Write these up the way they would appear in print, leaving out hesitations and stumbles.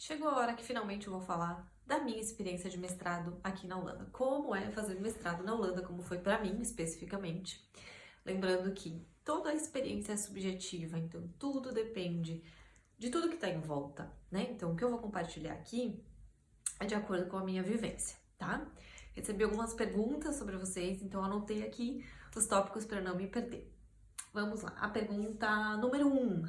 chegou a hora que finalmente eu vou falar da minha experiência de mestrado aqui na Holanda. Como é fazer mestrado na Holanda, como foi para mim especificamente. Lembrando que toda a experiência é subjetiva, então tudo depende de tudo que está em volta, né? Então o que eu vou compartilhar aqui é de acordo com a minha vivência, tá? Recebi algumas perguntas sobre vocês, então anotei aqui os tópicos para não me perder. Vamos lá, a pergunta número 1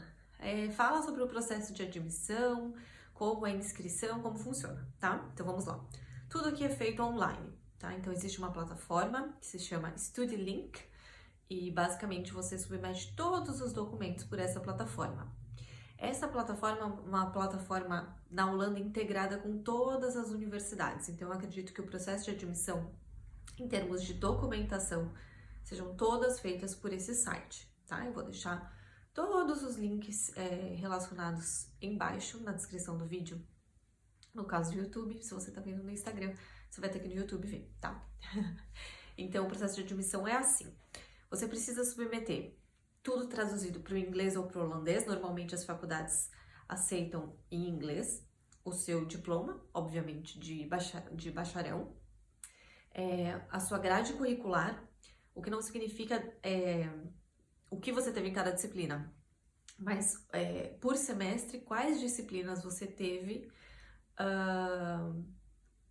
fala sobre o processo de admissão, como é a inscrição, como funciona, tá? Então vamos lá. Tudo aqui é feito online, tá? Então existe uma plataforma que se chama StudyLink e basicamente você submete todos os documentos por essa plataforma. Essa plataforma é uma plataforma na Holanda integrada com todas as universidades, então eu acredito que o processo de admissão, em termos de documentação, sejam todas feitas por esse site, tá? Eu vou deixar todos os links relacionados embaixo na descrição do vídeo. No caso do YouTube, se você tá vendo no Instagram, você vai ter que ir no YouTube ver, tá? Então, o processo de admissão é assim. Você precisa submeter tudo traduzido para o inglês ou para o holandês. Normalmente as faculdades aceitam em inglês o seu diploma, obviamente de bacharel, a sua grade curricular, o que não significa o que você teve em cada disciplina, mas por semestre, quais disciplinas você teve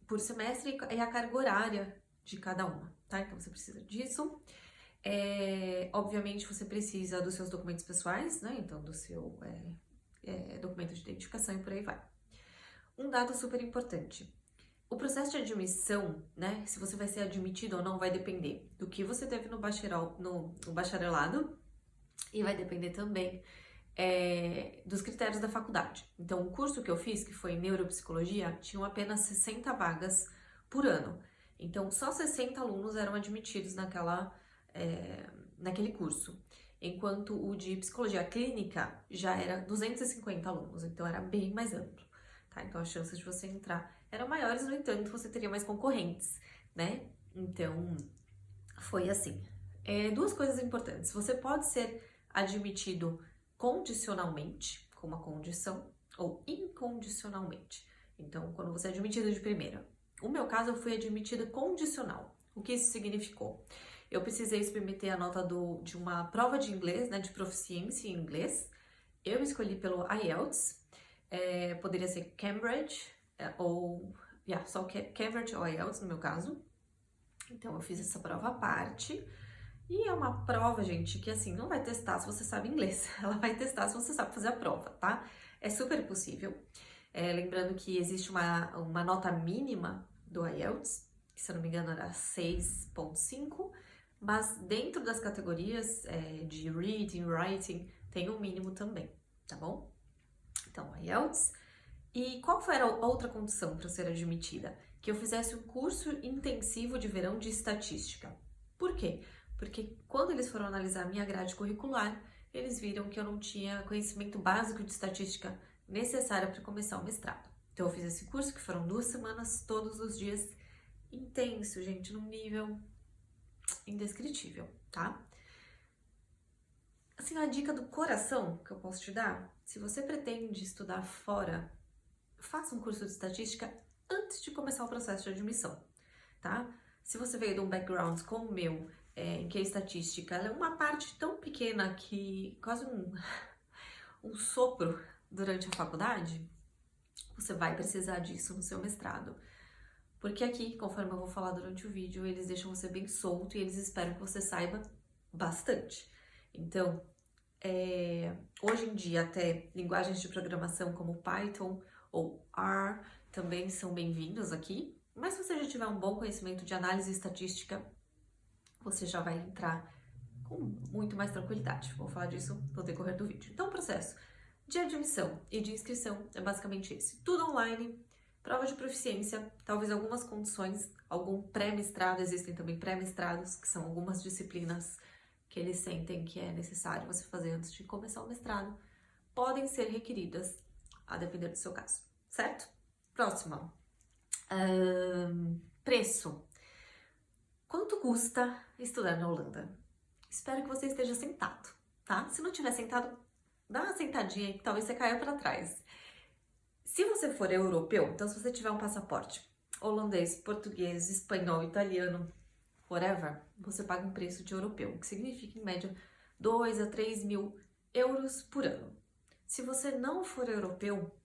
por semestre e a carga horária de cada uma, tá? Então você precisa disso. Obviamente você precisa dos seus documentos pessoais, né? Então do seu documento de identificação e por aí vai. Um dado super importante. O processo de admissão, né? Se você vai ser admitido ou não, vai depender do que você teve no bacharelado e vai depender também dos critérios da faculdade. Então, o curso que eu fiz, que foi neuropsicologia, tinham apenas 60 vagas por ano. Então, só 60 alunos eram admitidos naquele curso. Enquanto o de psicologia clínica já era 250 alunos, então era bem mais amplo, tá? Então, as chances de você entrar eram maiores, no entanto, você teria mais concorrentes, né? Então, foi assim. Duas coisas importantes. Você pode ser admitido condicionalmente, com uma condição, ou incondicionalmente. Então, quando você é admitido de primeira. No meu caso, eu fui admitida condicional. O que isso significou? Eu precisei submeter a nota de uma prova de inglês, né, de proficiência em inglês. Eu escolhi pelo IELTS, poderia ser Cambridge, só Cambridge ou IELTS no meu caso. Então, eu fiz essa prova à parte. E é uma prova, gente, que assim, não vai testar se você sabe inglês. Ela vai testar se você sabe fazer a prova, tá? É super possível. Lembrando que existe uma nota mínima do IELTS, que se eu não me engano era 6.5, mas dentro das categorias de reading, writing, tem um mínimo também, tá bom? Então, IELTS. E qual foi a outra condição para ser admitida? Que eu fizesse um curso intensivo de verão de estatística. Por quê? Porque quando eles foram analisar a minha grade curricular, eles viram que eu não tinha conhecimento básico de estatística necessário para começar o mestrado. Então eu fiz esse curso, que foram 2 semanas, todos os dias, intenso, gente, num nível indescritível, tá? Assim, a dica do coração que eu posso te dar, se você pretende estudar fora, faça um curso de estatística antes de começar o processo de admissão, tá? Se você veio de um background como o meu, em que a estatística ela é uma parte tão pequena que quase um sopro durante a faculdade, você vai precisar disso no seu mestrado. Porque aqui, conforme eu vou falar durante o vídeo, eles deixam você bem solto e eles esperam que você saiba bastante. Então, hoje em dia, até linguagens de programação como Python ou R também são bem-vindos aqui. Mas se você já tiver um bom conhecimento de análise estatística, você já vai entrar com muito mais tranquilidade. Vou falar disso no decorrer do vídeo. Então, o processo de admissão e de inscrição é basicamente esse. Tudo online, prova de proficiência, talvez algumas condições, algum pré-mestrado, existem também pré-mestrados, que são algumas disciplinas que eles sentem que é necessário você fazer antes de começar o mestrado, podem ser requeridas, a depender do seu caso, certo? Próxima. Preço. Quanto custa estudar na Holanda? Espero que você esteja sentado, tá? Se não estiver sentado, dá uma sentadinha aí que talvez você caia para trás. Se você você for europeu, então se você tiver um passaporte holandês, português, espanhol, italiano, whatever, você paga um preço de europeu, o que significa, em média, 2 a 3 mil euros por ano. Se você não for europeu,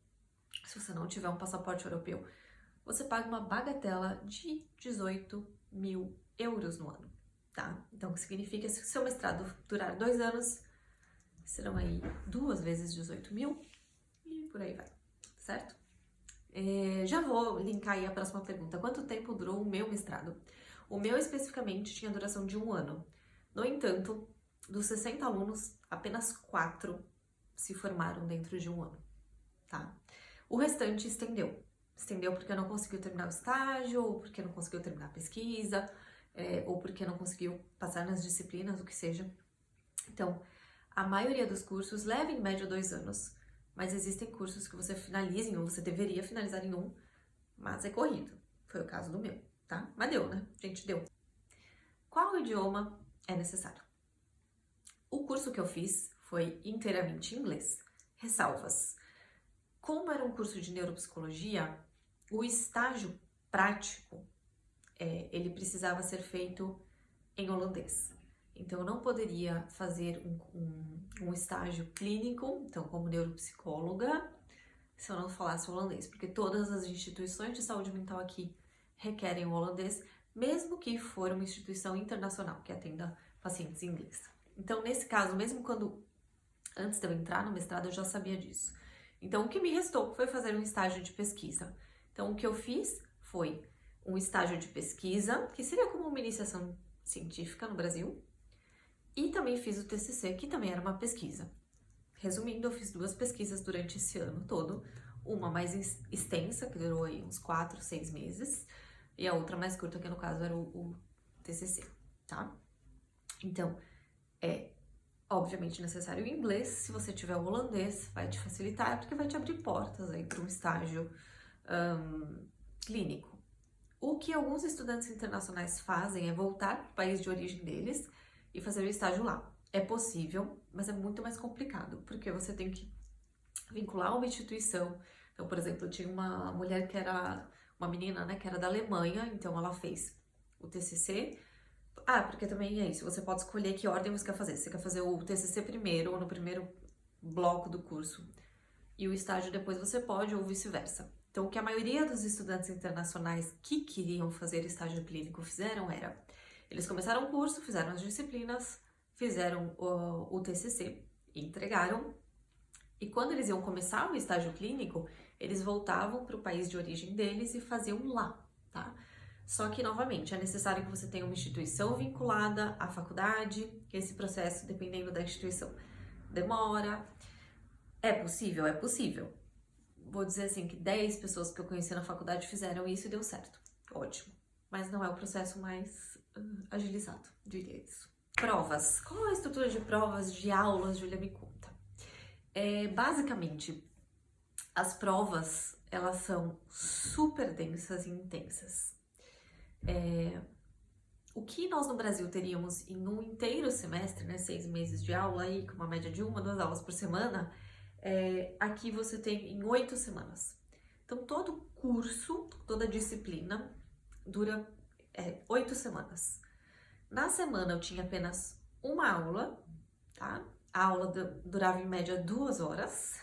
se você não tiver um passaporte europeu, você paga uma bagatela de 18 mil euros no ano, tá? Então, o que significa que se o seu mestrado durar 2 anos, serão aí 2 vezes 18 mil e por aí vai, certo? Já vou linkar aí a próxima pergunta. Quanto tempo durou o meu mestrado? O meu, especificamente, tinha duração de 1 ano. No entanto, dos 60 alunos, apenas 4 se formaram dentro de 1 ano, tá? O restante estendeu. Estendeu porque não conseguiu terminar o estágio, ou porque não conseguiu terminar a pesquisa, ou porque não conseguiu passar nas disciplinas, o que seja. Então, a maioria dos cursos leva em média 2 anos, mas existem cursos que você finaliza em 1, você deveria finalizar em 1, mas é corrido. Foi o caso do meu, tá? Mas deu, né? Gente, deu. Qual idioma é necessário? O curso que eu fiz foi inteiramente em inglês. Ressalvas. Como era um curso de neuropsicologia, o estágio prático, ele precisava ser feito em holandês. Então, eu não poderia fazer um estágio clínico, então, como neuropsicóloga, se eu não falasse holandês, porque todas as instituições de saúde mental aqui requerem o holandês, mesmo que for uma instituição internacional que atenda pacientes em inglês. Então, nesse caso, mesmo antes de eu entrar no mestrado, eu já sabia disso. Então, o que me restou foi fazer um estágio de pesquisa. Então, o que eu fiz foi um estágio de pesquisa, que seria como uma iniciação científica no Brasil, e também fiz o TCC, que também era uma pesquisa. Resumindo, eu fiz 2 pesquisas durante esse ano todo, uma mais extensa, que durou aí uns 4, 6 meses, e a outra mais curta, que no caso era o TCC, tá? Então, obviamente necessário o inglês. Se você tiver o holandês, vai te facilitar, porque vai te abrir portas aí para um estágio clínico. O que alguns estudantes internacionais fazem é voltar para o país de origem deles e fazer o estágio lá. É possível, mas é muito mais complicado, porque você tem que vincular uma instituição. Então, por exemplo, eu tinha uma mulher que era uma menina, né, que era da Alemanha, então ela fez o TCC. Porque também é isso, você pode escolher que ordem você quer fazer. Você quer fazer o TCC primeiro, ou no primeiro bloco do curso, e o estágio depois você pode, ou vice-versa. Então, o que a maioria dos estudantes internacionais que queriam fazer estágio clínico fizeram era, eles começaram o curso, fizeram as disciplinas, fizeram o TCC, entregaram, e quando eles iam começar o estágio clínico, eles voltavam para o país de origem deles e faziam lá, tá? Só que, novamente, é necessário que você tenha uma instituição vinculada à faculdade. Esse processo, dependendo da instituição, demora. É possível? É possível. Vou dizer assim que 10 pessoas que eu conheci na faculdade fizeram isso e deu certo. Ótimo. Mas não é o processo mais agilizado, diria isso. Provas. Qual é a estrutura de provas, de aulas, Júlia, me conta? Basicamente, as provas, elas são super densas e intensas. O que nós no Brasil teríamos em um inteiro semestre, né, 6 meses de aula, aí, com uma média de 1 a 2 aulas por semana, aqui você tem em 8 semanas. Então, todo curso, toda disciplina dura 8 semanas. Na semana eu tinha apenas uma aula, tá? A aula durava em média 2 horas.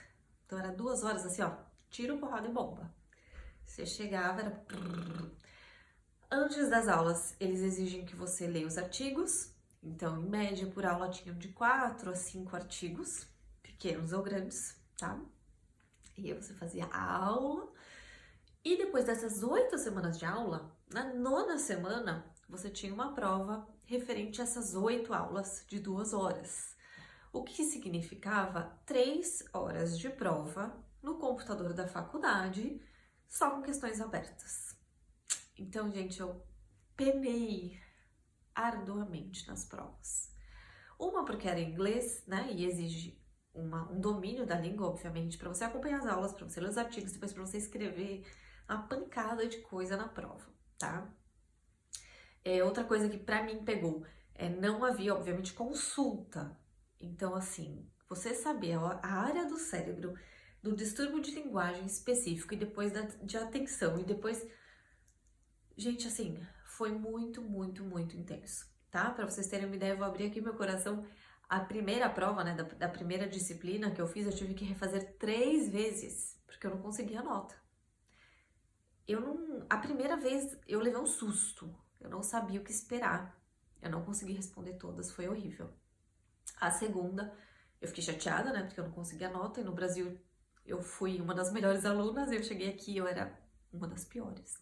Então, era 2 horas assim, ó, tiro, porrada e bomba. Você chegava, era... Antes das aulas, eles exigem que você leia os artigos. Então, em média, por aula, tinham de 4 a 5 artigos, pequenos ou grandes, tá? E aí você fazia a aula. E depois dessas 8 semanas de aula, na 9ª semana, você tinha uma prova referente a essas 8 aulas de 2 horas. O que significava 3 horas de prova no computador da faculdade, só com questões abertas. Então, gente, eu penei arduamente nas provas. Uma porque era em inglês, né, e exige um domínio da língua, obviamente, para você acompanhar as aulas, para você ler os artigos, depois para você escrever uma pancada de coisa na prova, tá? Outra coisa que para mim pegou, não havia, obviamente, consulta. Então, assim, você saber a área do cérebro do distúrbio de linguagem específico e depois de atenção e depois... Gente, assim, foi muito, muito, muito intenso, tá? Pra vocês terem uma ideia, eu vou abrir aqui meu coração. A primeira prova, né, da primeira disciplina que eu fiz, eu tive que refazer 3 vezes, porque eu não conseguia a nota. A primeira vez eu levei um susto, eu não sabia o que esperar, eu não consegui responder todas, foi horrível. A segunda, eu fiquei chateada, né, porque eu não consegui a nota, e no Brasil eu fui uma das melhores alunas, eu cheguei aqui e eu era uma das piores.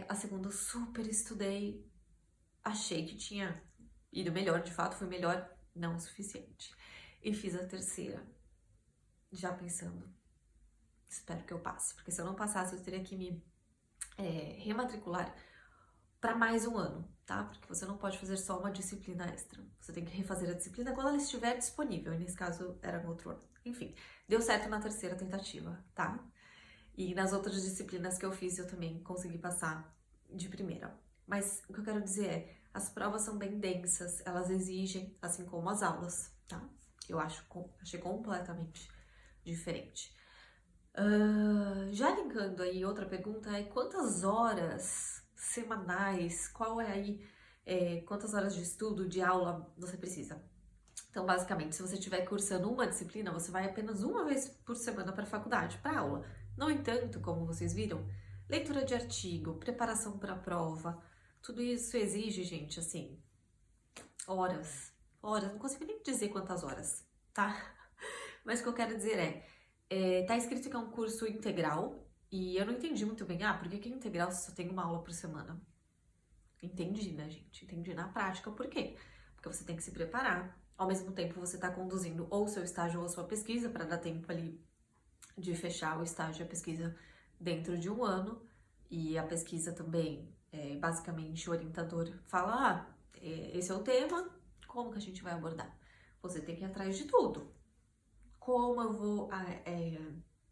A segunda eu super estudei, achei que tinha ido melhor, de fato foi melhor, não o suficiente. E fiz a terceira, já pensando, espero que eu passe, porque se eu não passasse eu teria que me rematricular para mais um ano, tá? Porque você não pode fazer só uma disciplina extra, você tem que refazer a disciplina quando ela estiver disponível, e nesse caso era no outro ano. Enfim, deu certo na terceira tentativa, tá? E nas outras disciplinas que eu fiz, eu também consegui passar de primeira. Mas o que eu quero dizer é, as provas são bem densas, elas exigem, assim como as aulas, tá? Eu achei completamente diferente. Já linkando aí, outra pergunta é quantas horas semanais, quantas horas de estudo, de aula você precisa? Então, basicamente, se você estiver cursando uma disciplina, você vai apenas uma vez por semana para a faculdade, para aula. No entanto, como vocês viram, leitura de artigo, preparação para a prova, tudo isso exige, gente, assim, horas, não consigo nem dizer quantas horas, tá? Mas o que eu quero dizer tá escrito que é um curso integral, e eu não entendi muito bem, por que é integral se só tem uma aula por semana? Entendi, né, gente? Entendi na prática, por quê? Porque você tem que se preparar, ao mesmo tempo você tá conduzindo ou seu estágio ou a sua pesquisa, para dar tempo ali de fechar o estágio e a pesquisa dentro de um ano, e a pesquisa também, basicamente, o orientador fala, esse é o tema, como que a gente vai abordar? Você tem que ir atrás de tudo. Como eu vou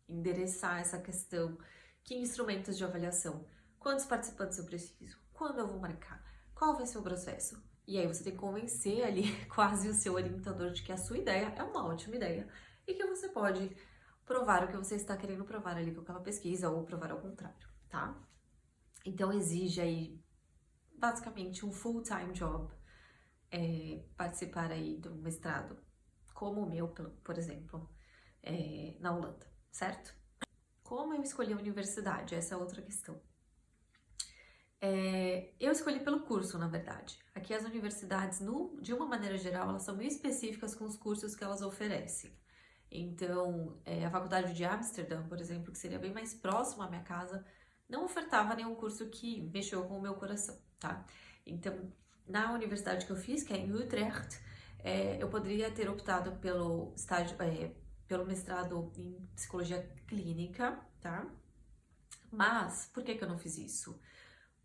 endereçar essa questão? Que instrumentos de avaliação? Quantos participantes eu preciso? Quando eu vou marcar? Qual vai ser o processo? E aí você tem que convencer ali quase o seu orientador de que a sua ideia é uma ótima ideia e que você pode provar o que você está querendo provar ali com aquela pesquisa ou provar ao contrário, tá? Então exige aí basicamente um full-time job, participar aí do mestrado, como o meu, por exemplo, na Holanda, certo? Como eu escolhi a universidade? Essa é outra questão. Eu escolhi pelo curso, na verdade. Aqui as universidades, de uma maneira geral, elas são meio específicas com os cursos que elas oferecem. Então, a faculdade de Amsterdã, por exemplo, que seria bem mais próxima à minha casa, não ofertava nenhum curso que mexeu com o meu coração, tá? Então, na universidade que eu fiz, que é em Utrecht, eu poderia ter optado pelo mestrado em psicologia clínica, tá? Mas, por que eu não fiz isso?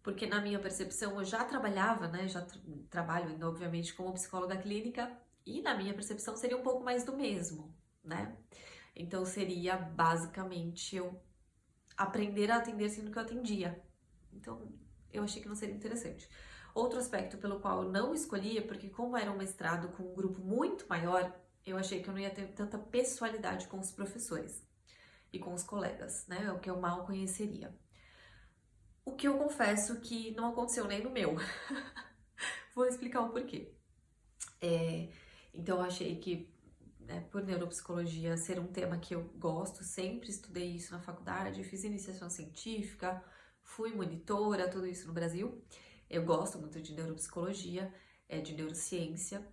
Porque na minha percepção, eu já trabalhava, né? Já trabalho ainda, obviamente, como psicóloga clínica, e na minha percepção seria um pouco mais do mesmo, né? Então seria basicamente eu aprender a atender sendo que eu atendia. Então eu achei que não seria interessante. Outro aspecto pelo qual eu não escolhi é porque, como era um mestrado com um grupo muito maior, eu achei que eu não ia ter tanta pessoalidade com os professores e com os colegas, né? O que eu mal conheceria. O que eu confesso que não aconteceu nem no meu. Vou explicar o porquê. Então eu achei que, por neuropsicologia ser um tema que eu gosto, sempre estudei isso na faculdade, fiz iniciação científica, fui monitora, tudo isso no Brasil. Eu gosto muito de neuropsicologia, de neurociência.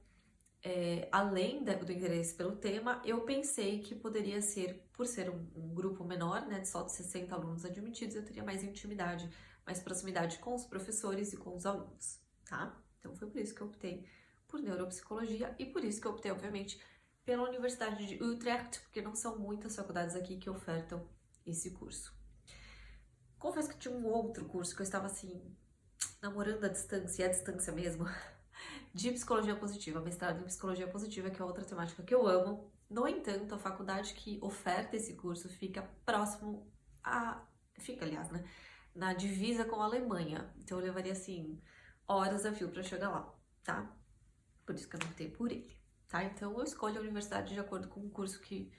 Além do interesse pelo tema, eu pensei que poderia ser, por ser um grupo menor, né, de só de 60 alunos admitidos, eu teria mais intimidade, mais proximidade com os professores e com os alunos, tá? Então foi por isso que eu optei por neuropsicologia e por isso que eu optei, obviamente, pela Universidade de Utrecht, porque não são muitas faculdades aqui que ofertam esse curso. Confesso que tinha um outro curso que eu estava assim, namorando à distância, e à distância mesmo, de psicologia positiva, mestrado em psicologia positiva, que é outra temática que eu amo. No entanto, a faculdade que oferta esse curso fica aliás, né, na divisa com a Alemanha. Então eu levaria, assim, horas a fio para chegar lá, tá? Por isso que eu não optei por ele, tá? Então eu escolho a universidade de acordo com o curso que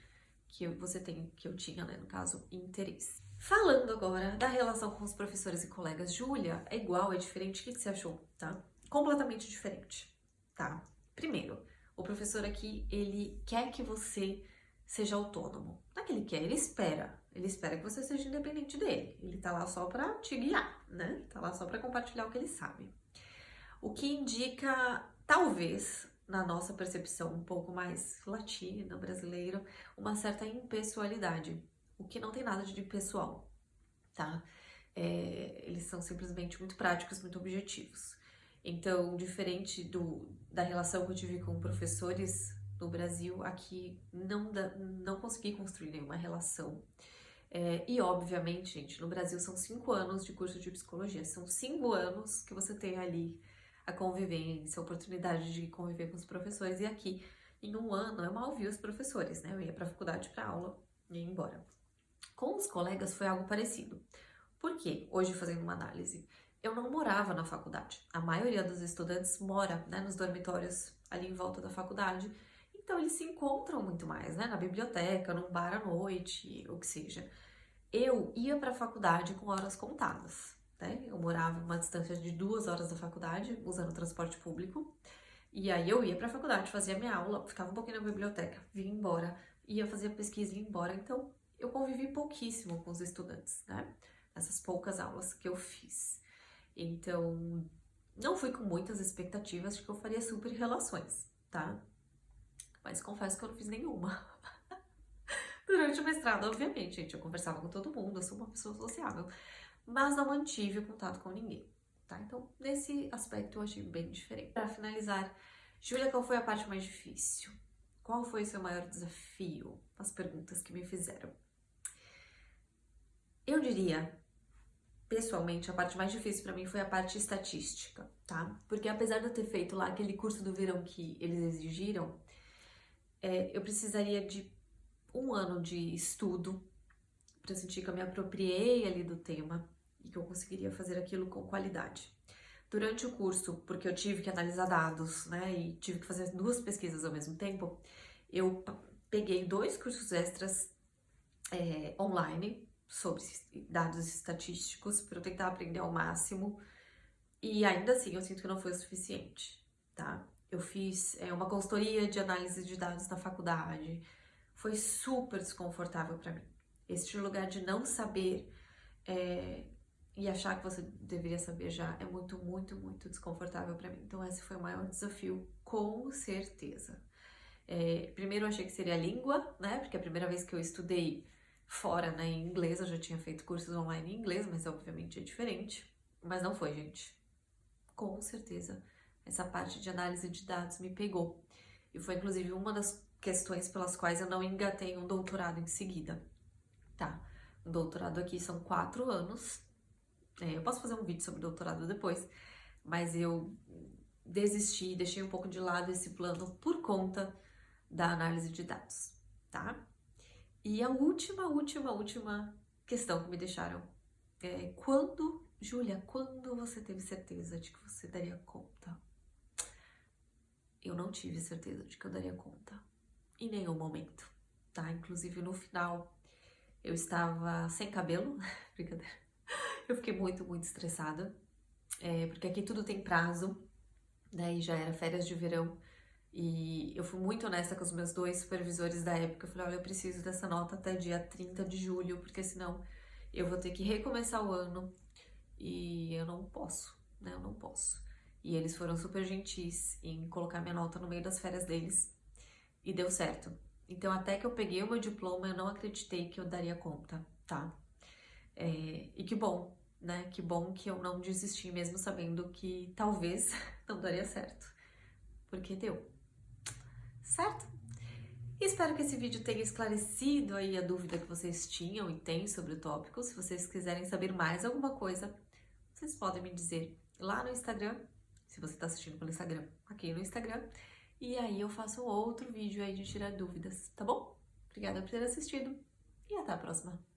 que você tem, que eu tinha, né, no caso, interesse. Falando agora da relação com os professores e colegas, Júlia, é igual, é diferente? O que você achou, tá? Completamente diferente, tá? Primeiro, o professor aqui, ele quer que você seja autônomo. Não é que ele quer, ele espera que você seja independente dele. Ele tá lá só pra te guiar, né? Tá lá só pra compartilhar o que ele sabe. O que indica, talvez, na nossa percepção um pouco mais latina, brasileira, uma certa impessoalidade, o que não tem nada de pessoal, tá? Eles são simplesmente muito práticos, muito objetivos. Então, diferente da relação que eu tive com professores no Brasil, aqui não consegui construir nenhuma relação. E, obviamente, gente, no Brasil são 5 anos de curso de psicologia, são 5 anos que você tem ali a convivência, a oportunidade de conviver com os professores, e aqui, em 1 ano, eu mal vi os professores, né? Eu ia pra faculdade, pra aula e ia embora. Com os colegas foi algo parecido. Por quê? Hoje, fazendo uma análise, eu não morava na faculdade. A maioria dos estudantes mora, né, nos dormitórios ali em volta da faculdade, então eles se encontram muito mais, né, na biblioteca, num bar à noite, o que seja. Eu ia para a faculdade com horas contadas, né? Eu morava uma distância de 2 horas da faculdade, usando transporte público. E aí eu ia para a faculdade, fazia minha aula, ficava um pouquinho na biblioteca, vinha embora, ia fazer pesquisa e ia embora. Então, eu convivi pouquíssimo com os estudantes, né? Essas poucas aulas que eu fiz. Então, não fui com muitas expectativas de que eu faria super relações, tá? Mas confesso que eu não fiz nenhuma. Durante o mestrado, obviamente, gente, eu conversava com todo mundo, eu sou uma pessoa sociável, mas não mantive o contato com ninguém, tá? Então, nesse aspecto eu achei bem diferente. Para finalizar, Júlia, qual foi a parte mais difícil? Qual foi o seu maior desafio? As perguntas que me fizeram. Eu diria, pessoalmente, a parte mais difícil para mim foi a parte estatística, tá? Porque apesar de eu ter feito lá aquele curso do verão que eles exigiram, eu precisaria de 1 ano de estudo para sentir que eu me apropriei ali do tema e que eu conseguiria fazer aquilo com qualidade. Durante o curso, porque eu tive que analisar dados, né, e tive que fazer 2 pesquisas ao mesmo tempo, eu peguei 2 cursos extras online sobre dados estatísticos para eu tentar aprender ao máximo, e ainda assim eu sinto que não foi o suficiente, tá? Eu fiz uma consultoria de análise de dados na faculdade, foi super desconfortável para mim. Este lugar de não saber e achar que você deveria saber já é muito, muito, muito desconfortável para mim. Então esse foi o maior desafio, com certeza. Primeiro eu achei que seria a língua, né? Porque a primeira vez que eu estudei fora, né, em inglês, eu já tinha feito cursos online em inglês, mas obviamente é diferente. Mas não foi, gente. Com certeza, essa parte de análise de dados me pegou. E foi, inclusive, uma das questões pelas quais eu não engatei um doutorado em seguida, tá? Um doutorado aqui são 4 anos. Eu posso fazer um vídeo sobre doutorado depois, mas eu desisti, deixei um pouco de lado esse plano por conta da análise de dados, tá? E a última questão que me deixaram é Júlia, quando você teve certeza de que você daria conta? Eu não tive certeza de que eu daria conta. Em nenhum momento, tá? Inclusive no final, eu estava sem cabelo, brincadeira. Eu fiquei muito, muito estressada, porque aqui tudo tem prazo, né? E já era férias de verão. E eu fui muito honesta com os meus 2 supervisores da época. Eu falei, olha, eu preciso dessa nota até dia 30 de julho, porque senão eu vou ter que recomeçar o ano e eu não posso, né? Eu não posso. E eles foram super gentis em colocar minha nota no meio das férias deles e deu certo. Então, até que eu peguei o meu diploma, eu não acreditei que eu daria conta, tá? E que bom, né? Que bom que eu não desisti, mesmo sabendo que talvez não daria certo. Porque deu. Certo? Espero que esse vídeo tenha esclarecido aí a dúvida que vocês tinham e têm sobre o tópico. Se vocês quiserem saber mais alguma coisa, vocês podem me dizer lá no Instagram, se você está assistindo pelo Instagram, aqui no Instagram. E aí eu faço outro vídeo aí de tirar dúvidas, tá bom? Obrigada por ter assistido e até a próxima.